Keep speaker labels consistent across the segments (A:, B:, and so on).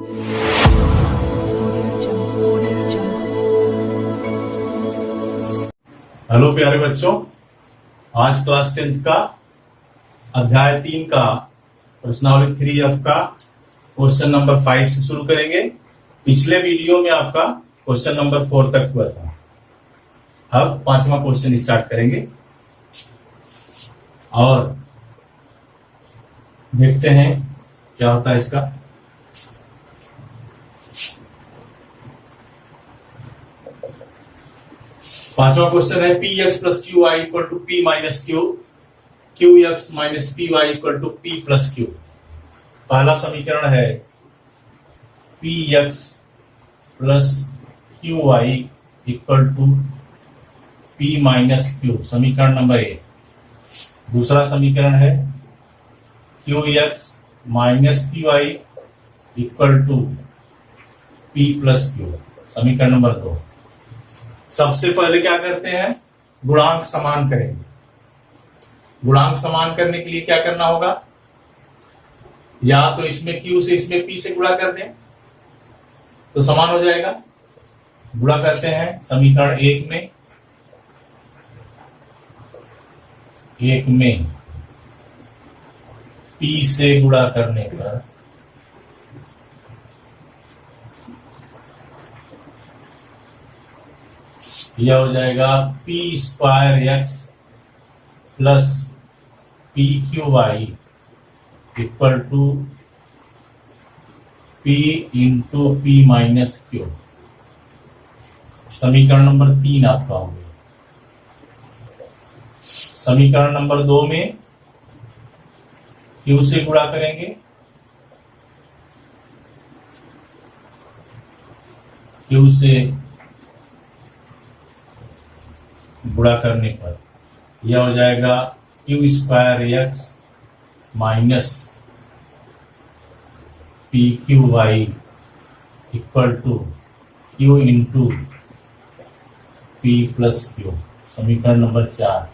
A: Hello प्यारे बच्चों, आज क्लास 10th का अध्याय 3 का प्रश्नावली 3 का क्वेश्चन नंबर 5 से शुरू करेंगे। पिछले वीडियो में आपका क्वेश्चन नंबर 4 तक हुआ था। अब 5वां क्वेश्चन स्टार्ट करेंगे और देखते हैं क्या होता है इसका। पांचवा क्वेश्चन है P X plus Q Y equal to P minus Q, Q X minus P Y equal to P plus Q. पहला समीकरण है P X plus Q Y equal to P minus Q, समीकरण number 1। दूसरा समीकरण है Q X minus P Y equal to P plus Q, समीकरण number 2। सबसे पहले क्या करते हैं, गुणांक समान करेंगे। गुणांक समान करने के लिए क्या करना होगा, या तो इसमें Q से इसमें P से गुणा कर दें तो समान हो जाएगा। गुणा करते हैं समीकरण 1 में P से गुणा करने पर यह हो जाएगा P square X plus P Q Y equal to P into P minus Q, समीकरण नंबर 3 आपका हो गया। समीकरण नंबर 2 में क्यू से गुणा करेंगे, क्यू से गुणा करने पर यह हो जाएगा Q square X minus P Q Y equal to Q into P plus Q, समीकरण नंबर 4।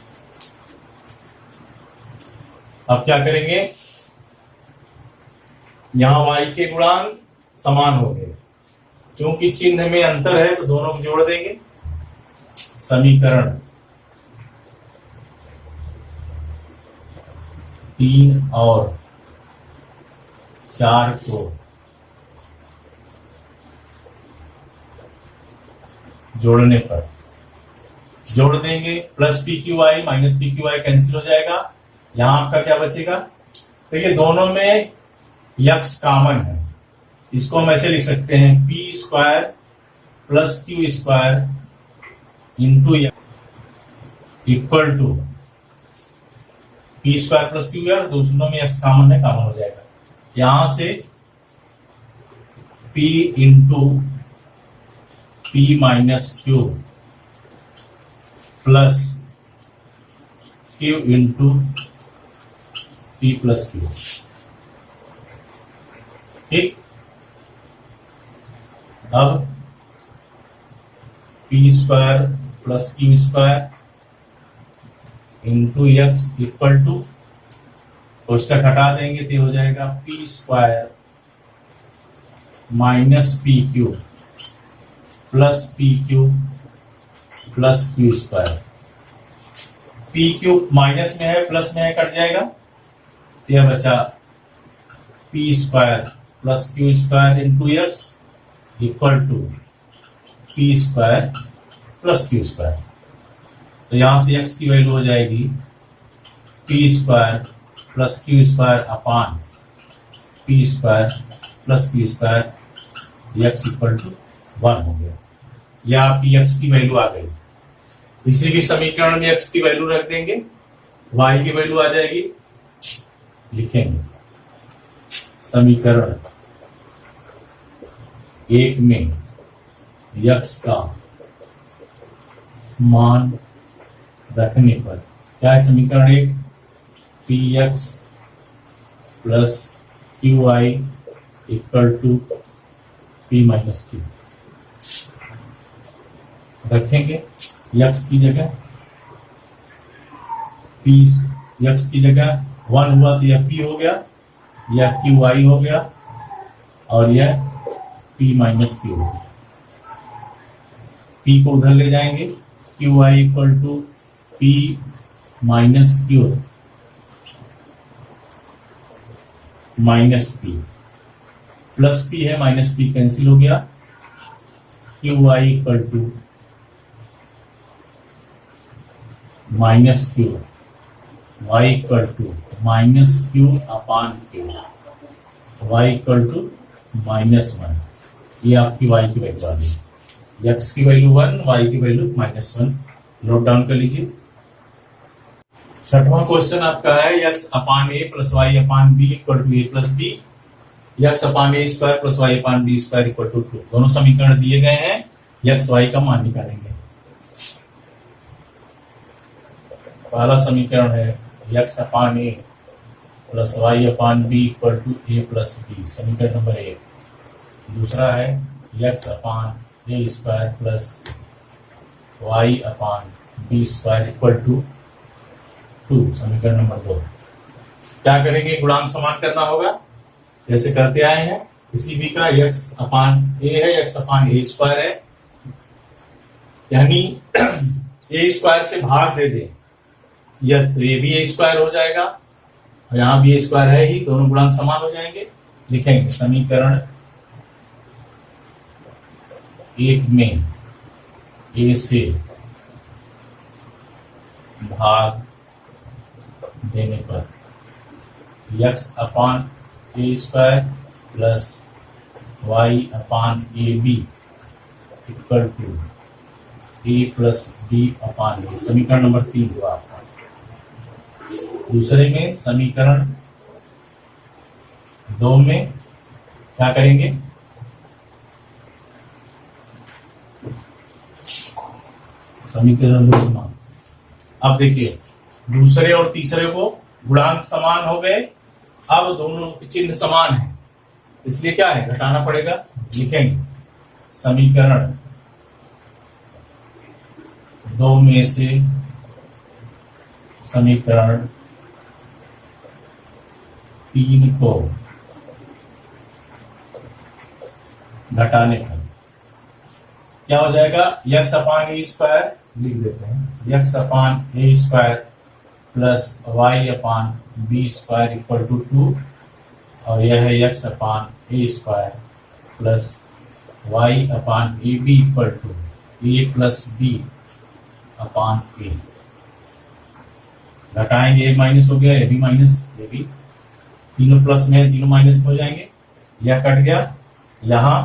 A: अब क्या करेंगे, यहां y के गुणांक समान हो गए, क्योंकि चिन्ह में अंतर है तो दोनों को जोड़ देंगे। समीकरण 3 और 4 को जोड़ने पर जोड़ देंगे, plus P Q Y minus P Q Y cancel हो जाएगा। यहां आपका क्या बचेगा, तो ये दोनों में यक्स कॉमन है, इसको हम ऐसे लिख सकते हैं P square plus Q square into equal to P square plus Q यार, दोनों में एक्स कॉमन है, कॉमन हो जाएगा। यहां से p into P minus Q plus Q into P plus Q, ठीक। अब P square plus Q square into X equal to, कोष्टक हटा देंगे तो हो जाएगा P square minus P Q plus P Q plus Q square. P Q minus में है प्लस में है, कट जाएगा, यह बचा P square plus Q square into X equal to P square plus Q square. तो यहां से x की वैल्यू हो जाएगी P square plus Q square upon P square plus Q square, x equal to 1 हो गया। या आपकी x की वैल्यू आ गई। किसी भी समीकरण में x की वैल्यू रख देंगे, y की वैल्यू आ जाएगी, लिखेंगे समीकरण 1 में x का मान रखने पर क्या है, समीकरण 1 P X plus Q Y equal to P minus Q रखेंगे। यक्स की जगह पी, यक्स की जगह 1 हुआ तो यह पी हो गया, यह क्यू वाई हो गया और यह P माइनस क्यू, P को उधर ले जाएंगे, Q I equal to P minus Q minus P, plus P है माइनस पी कैंसिल हो गया, Q I equal to minus Q Y equal to minus Q upon Q, Y equal to -1। ये आपकी Y की value आ गई, X की value 1, Y की value -1। Note down कर लीजिए। छठवां क्वेश्चन आपका है X upon A plus Y upon B equal to A plus B, X upon A square plus Y upon B square equal to 2। दोनों समीकरण दिए गए हैं, एक्स वाई का मान निकालेंगे। पहला समीकरण है X upon A plus Y upon B equal to A plus B, समीकरण नंबर 1। दूसरा है X upon A square plus Y upon B square equal to 2, समीकरण नंबर 2। क्या करेंगे, गुणांक समान करना होगा जैसे करते आए हैं। किसी भी का एक्स अपान ए है, एक्स अपान ए स्क्वायर है, यानी ए स्क्वायर से भाग दे दे, यह तो ये भी ए स्क्वायर हो जाएगा और यहां भी ए स्क्वायर है ही, दोनों गुणांक समान हो जाएंगे। लिखेंगे समीकरण 1 में ए से भाग देने पर X upon A square plus Y upon A B equal to A plus B upon A, समीकरण नंबर 3 हुआ आपका। दूसरे में समीकरण 2 में क्या करेंगे, समीकरण 2 समान। अब देखिए दूसरे और तीसरे को गुणांक समान हो गए, अब दोनों के चिन्ह समान है, इसलिए क्या है, घटाना पड़ेगा। लिखेंगे समीकरण 2 में से समीकरण 3 को घटाने पर क्या हो जाएगा, एक्स अपान ए स्क्वायर लिख देते हैं, X upon A square plus Y upon B square equal to 2, और यह है X upon A square plus Y upon A B equal to A plus B upon A. घटाएंगे, ए माइनस हो गया, ये भी माइनस, ये भी, तीनों प्लस में तीनों माइनस हो जाएंगे, यह कट गया। यहां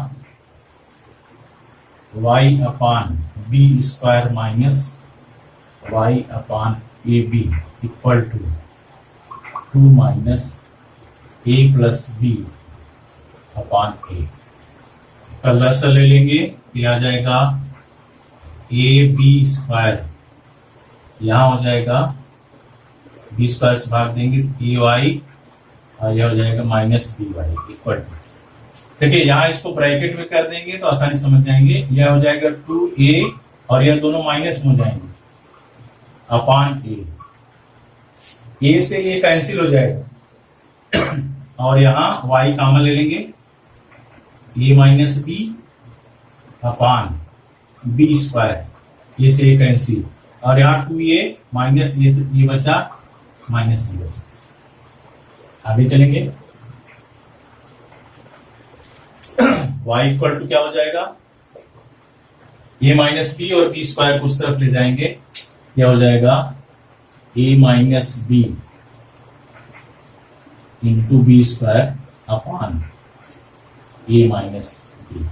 A: Y upon B square minus Y upon A B equal to 2 minus A plus B upon A. कल से ले लेंगे, ये आ जाएगा ए बी स्क्वायर, यहां हो जाएगा बी स्क्वायर से भाग देंगे ए वाई, और यह हो जाएगा minus B Y equal to, देखिए यहां इसको ब्रैकेट में कर देंगे तो आसानी समझ जाएंगे। यह हो जाएगा 2a और यह दोनों माइनस में हो जाएंगे अपान ए से ये कैंसिल हो जाएगा और यहां y कॉमन ले लेंगे, a minus B upon B square, ये से ये कैंसिल, और यहाँ 2a माइनस ये, तो ये बचा माइनस ये बचा। आगे चलेंगे, y इक्वल टू क्या हो जाएगा, a माइनस बी और बी स्क्वायर को उस तरफ ले जाएंगे, क्या हो जाएगा a minus B into B square upon a minus B,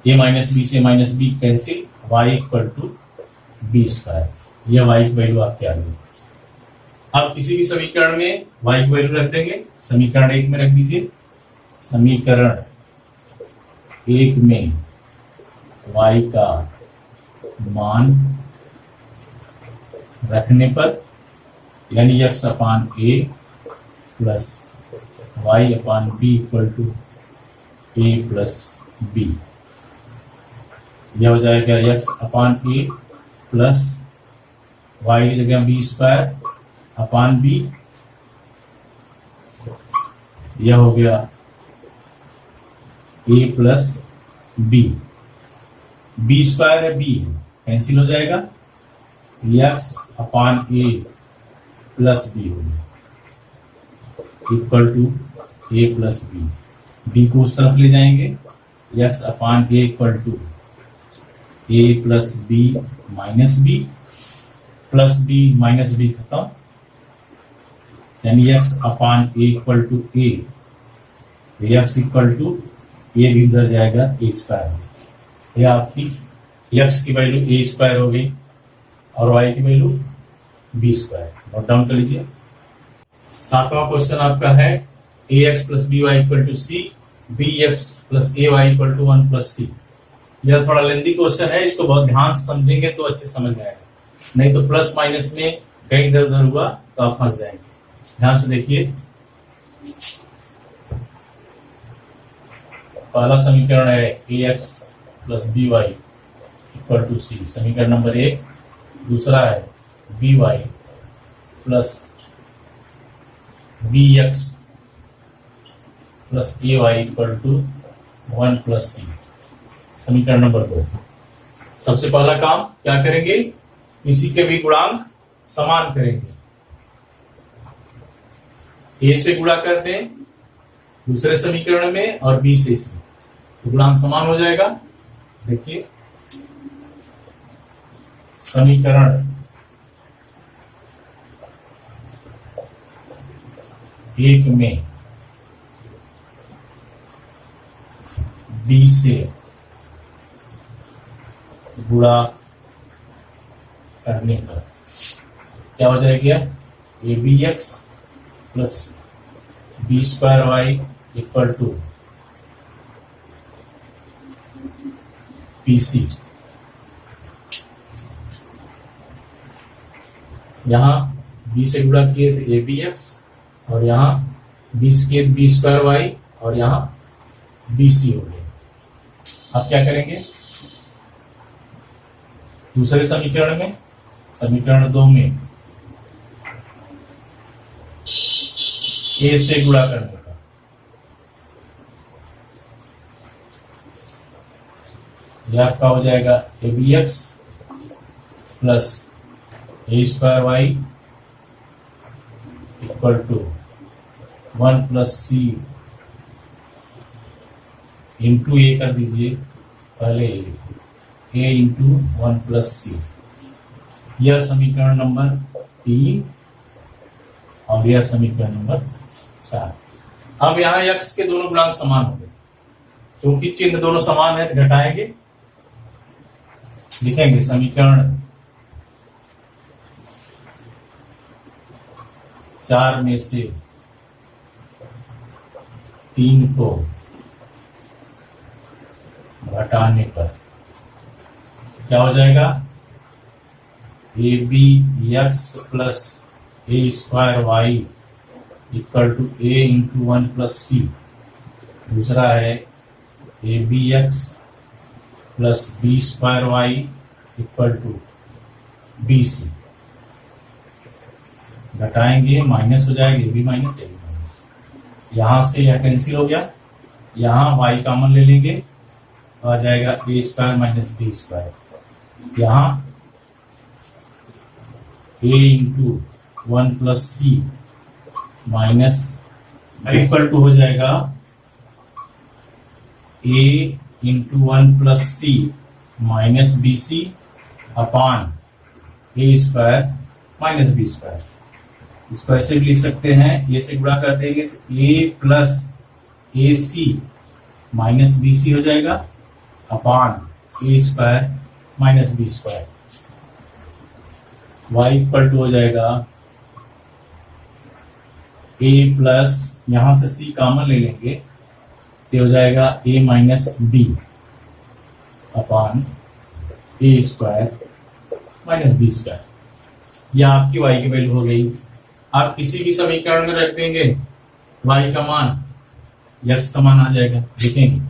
A: a minus B से minus B cancel, y equal to B square, यह y की वैल्यू आपके आ गई। अब किसी भी समीकरण में y की वैल्यू रख देंगे, समीकरण 1 में रख दीजिए, समीकरण 1 में y का मान रखने पर, यानी x upon A plus Y upon B equal to A plus B, यह हो जाएगा x upon A plus Y की जगह बी स्क्वायर अपान बी, यह हो गया A plus B, B square है बी, कैंसिल हो जाएगा, X upon A plus B हो गया equal to A plus B. B को उस तरफ ले जाएंगे, X upon A equal to A plus B minus B, plus B minus B खत्म, यानी X upon A equal to A, x equal to A भी उधर जाएगा ए स्क्वायर, यह आपकी एक्स की वैल्यू ए स्क्वायर हो गई और वाई की value B square. Note down कर लीजिए। सातवां क्वेश्चन आपका है ए X plus B Y equal to C, B x plus A Y equal to 1 plus C. यह थोड़ा लेंथी क्वेश्चन है, इसको बहुत ध्यान से समझेंगे तो अच्छे समझ में आएगा, नहीं तो प्लस माइनस में कहीं इधर उधर हुआ तो आप फंस जाएंगे। ध्यान से देखिए, पहला समीकरण है ए X plus B Y equal to C, समीकरण नंबर 1। दूसरा है B Y plus B x plus A Y equal to 1 plus C, समीकरण नंबर 2। सबसे पहला काम क्या करेंगे, इसी के भी गुणांक समान करेंगे। ए से गुणा कर दें दूसरे समीकरण में और बी से इसमें, तो गुणांक समान हो जाएगा। देखिए समीकरण 1 में बी से गुणा करने पर क्या हो जाएगा, A B x plus B square Y equal to p c. यहां बी से गुणा किए थे ए बी एक्स और यहां बी से किए बी स्क्वायर वाई और यहां बी सी हो गया। अब क्या करेंगे, दूसरे समीकरण में, समीकरण 2 में ए से गुणा करने का, यह आपका हो जाएगा A B x plus A square Y equal to 1 plus C into A कर दीजिए, पहले ए इंटू 1 प्लस सी। यह समीकरण नंबर 3 और यह समीकरण नंबर 4। अब यहाँ x के दोनों गुणांक समान हो गए, क्योंकि चिन्ह दोनों समान है, घटाएंगे, लिखेंगे समीकरण 4 में से 3 को घटाने पर क्या हो जाएगा, A B x plus A square Y equal to A into 1 plus C. दूसरा है A B x plus B square Y equal to B C. घटाएंगे, माइनस हो जाएगा, A B minus A B minus, यहां से यह cancel हो गया, यहां वाई कॉमन ले लेंगे, आ जाएगा A square minus B square, यहां A into 1 plus C minus equal to हो जाएगा A into 1 plus C minus B C upon A square minus B square. इसको ऐसे भी लिख सकते हैं, ए से गुणा कर देंगे तो A plus A C minus B C हो जाएगा upon A square minus B square. Y equal to हो जाएगा ए प्लस, यहां से सी कॉमन ले लेंगे तो हो जाएगा ए माइनस बी अपान ए स्क्वायर माइनस बी स्क्वायर। यह आपकी वाई की वैल्यू हो गई। आप किसी भी समीकरण में रख देंगे वाई का मान, एक्स का मान आ जाएगा। देखेंगे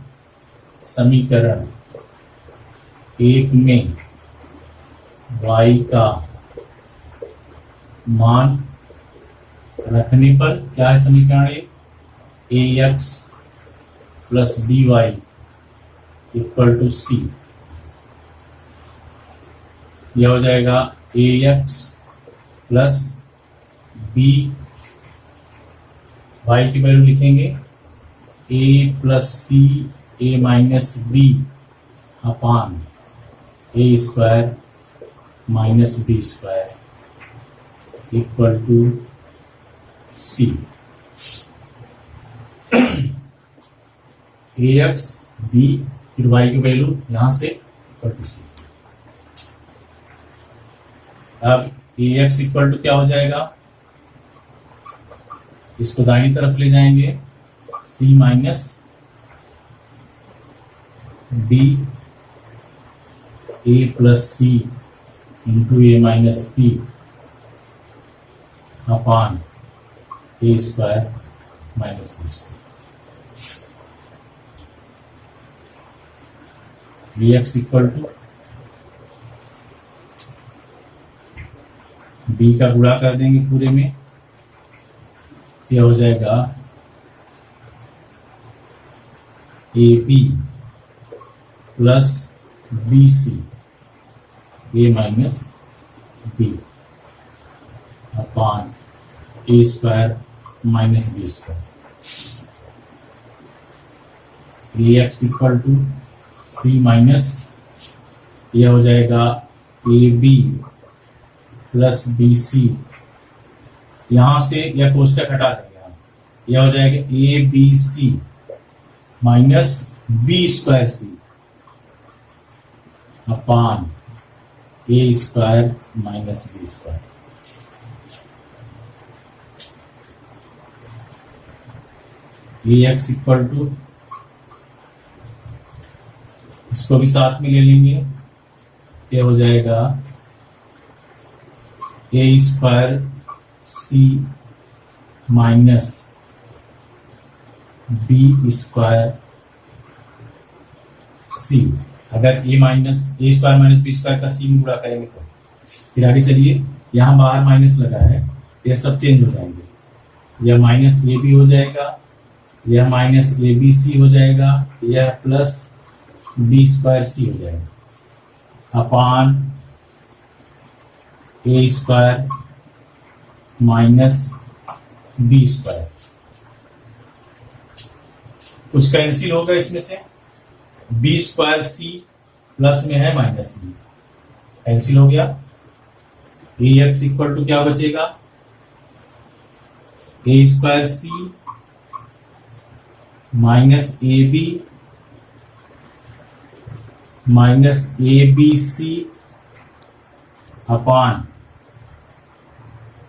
A: समीकरण 1 में वाई का मान रखने पर क्या है, समीकरण A X plus B Y equal to C, यह हो जाएगा A X plus B, Y की वैल्यू लिखेंगे A plus C A minus B upon A square minus B square equal to C. A X B फिर Y की value यहां से equal to सी। अब ए एक्स इक्वल टू क्या हो जाएगा, इसको दाहिनी तरफ ले जाएंगे, C minus B A plus C into A minus B upon A square minus B square. B X equal to B का गुणा कर देंगे पूरे में, यह हो जाएगा ए B plus B C A minus B upon A square minus B square. A x equal to C minus, यह हो जाएगा ए बी प्लस बी सी, यहां से यह कोष्टक हटा देंगे हम, यह हो जाएगा A B C minus B square C upon A square minus B square. A x equal to, इसको भी साथ में ले लेंगे, ये हो जाएगा A square C minus B square सी। अगर ए माइनस ए स्क्वायर माइनस बी स्क्वायर का सी में गुणा करेंगे तो फिर आगे चलिए, यहां बाहर माइनस लगा है, यह सब चेंज हो जाएंगे, यह माइनस ए बी हो जाएगा, यह माइनस ए बी सी हो जाएगा, यह प्लस बी स्क्वायर सी हो जाएगा अपान ए स्क्वायर माइनस बी स्क्वायर। कुछ कैंसिल होगा इसमें से, बी स्क्वायर सी प्लस में है माइनस बी, कैंसिल हो गया। ए एक्स इक्वल टू क्या बचेगा, A square C minus A B minus A B C upon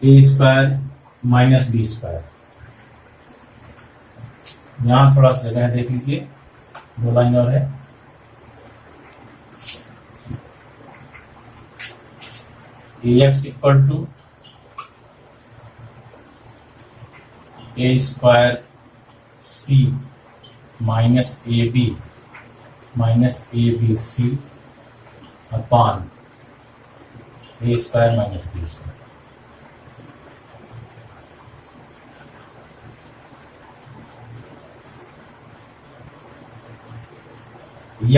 A: A square minus B square. यहां थोड़ा सा जगह देख लीजिए, दो लाइन और है। ए x equal to a square C minus A B minus A B C upon A square minus B square.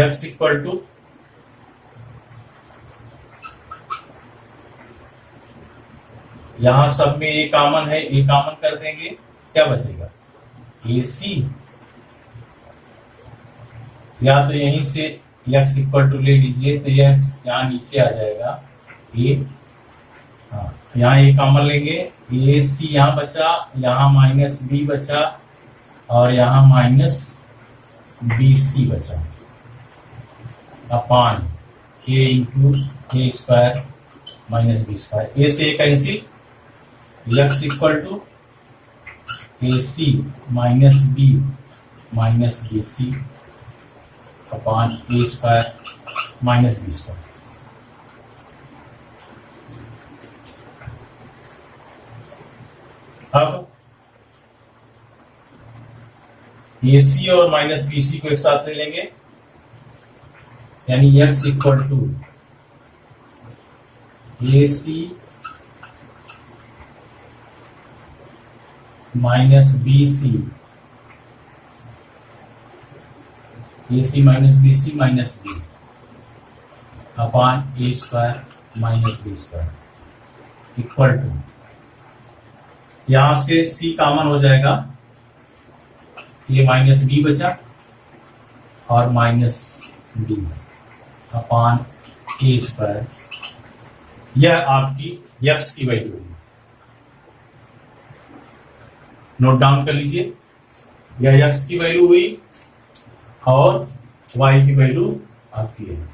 A: X equal to यहां सब में ए कॉमन है, ए कॉमन कर देंगे, क्या बचेगा ए सी, या तो यहीं से एक्स इक्वल टू ले लीजिए तो यह यहाँ नीचे आ जाएगा ए, हाँ यहाँ ए कॉमन लेंगे, ए सी यहाँ बचा, यहाँ माइनस बी बचा और यहाँ माइनस बी सी बचा upon a into a square minus B square. A से a cancel, x equal to a C minus B C upon A square minus B square. अब ए सी और minus B C को एक साथ ले लेंगे, यानी x equal to a C minus B C a C minus b upon a square minus B square equal to, यहां से सी कॉमन हो जाएगा, ए माइनस बी बचा और minus D upon a square. यह आपकी यक्स की वैल्यू है, नोट डाउन कर लीजिए। यह यक्स की वैल्यू हुई और वाई की वैल्यू आपकी है।